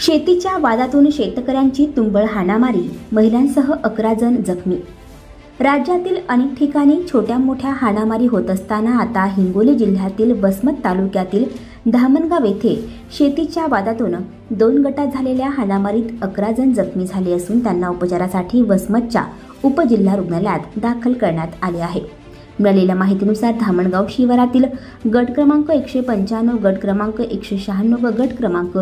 शेतीच्या वादातून शेतकऱ्यांची तुंबळ हाणामारी, महिलांसह 11 जण जखमी। राज्यातील अनेक ठिकाणी छोट्या मोठ्या हाणामारी होत असताना आता हिंगोली जिल्ह्यातील वसमत तालुक्यातील धामणगाव येथे शेतीच्या वादातून 2 गटात झालेल्या हाणामारीत 11 जण जखमी झाले असून त्यांना उपचारासाठी वसमतच्या उपजिल्हा रुग्णालयात दाखल करण्यात आले आहे। मिळालेल्या माहितीनुसार धामणगाव शिवारातील गट क्रमांक 195, गट क्रमांक 196 व गट क्रमांक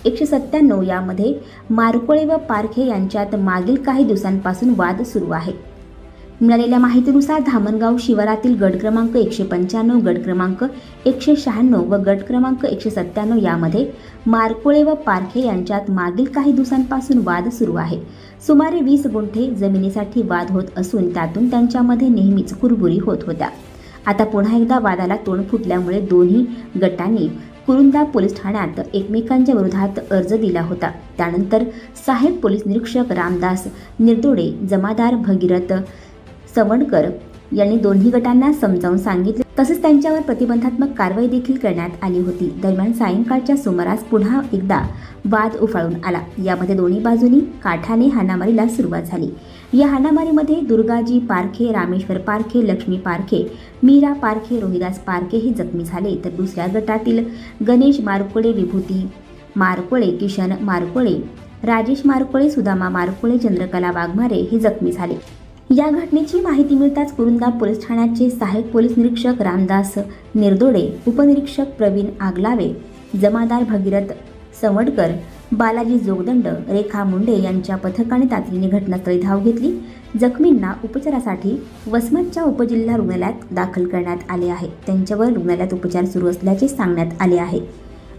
197 यामध्ये मारकोळे व पारखे यांच्यात मागील काही दिवसांपासून वाद सुरू आहे। मिळालेल्या माहितीनुसार धामणगाव शिवारातील गट क्रमांक 195, गट क्रमांक 196 व गट क्रमांक 197 यामध्ये मारकोळे व पारखे यांच्यात मागील काही दिवसांपासून वाद सुरू आहे। सुमारे 20 गुंठे जमिनीसाठी वाद होत असून त्यातून त्यांच्यामध्ये नेहमीच कुरबुरी होत होत्या। आता पुन्हा एकदा वादाला तोंड फुटल्यामुळे दोन्ही गटांनी कुरुंदा पोलीस ठाण्यात एकमेकांच्या विरोधात अर्ज दिला होता। त्यानंतर सहाय्यक पोलीस निरीक्षक रामदास निर्दोडे, जमादार भगीरथ सवणकर यांनी दोन्ही गटांना समजावून सांगितले, तसेच त्यांच्यावर प्रतिबंधात्मक कारवाई देखील करण्यात आली होती। दरम्यान सायंकाळच्या सुमारास पुन्हा एकदा वाद उफाळून आला। यामध्ये दोन्ही बाजूंनी काठाने हाणामारीला सुरुवात झाली। या हाणामारीमध्ये दुर्गाजी पारखे, रामेश्वर पारखे, लक्ष्मी पारखे, मीरा पारखे, रोहिदास पारखे हे जखमी झाले, तर दुसऱ्या गटातील गणेश मारकोळे, विभूती मारकोळे, किशन मारकोळे, राजेश मारकोळे, सुदामा मारकोळे, चंद्रकला वाघमारे हे जखमी झाले। या घटनेची माहिती मिळताच कुरुंदा पोलीस ठाण्याचे सहाय्यक पोलीस निरीक्षक रामदास निर्दोडे, उपनिरीक्षक प्रवीण आगलावे, जमादार भगीरथ सवणकर, बालाजी जोगदंड, रेखा मुंडे यांच्या पथकाने तातडीने घटनास्थळी धाव घेतली। जखमींना उपचारासाठी वसमतच्या उपजिल्हा रुग्णालयात दाखल करण्यात आले आहे। त्यांच्यावर रुग्णालयात उपचार सुरू असल्याचे सांगण्यात आले आहे।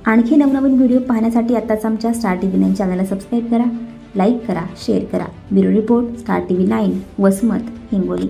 आणखी नवनवीन व्हिडिओ पाहण्यासाठी आताच आमच्या स्टार TV 9 चॅनलला सबस्क्राईब करा, लाईक करा, शेअर करा। Bureau report, star TV 9, Vasmat, Hingoli.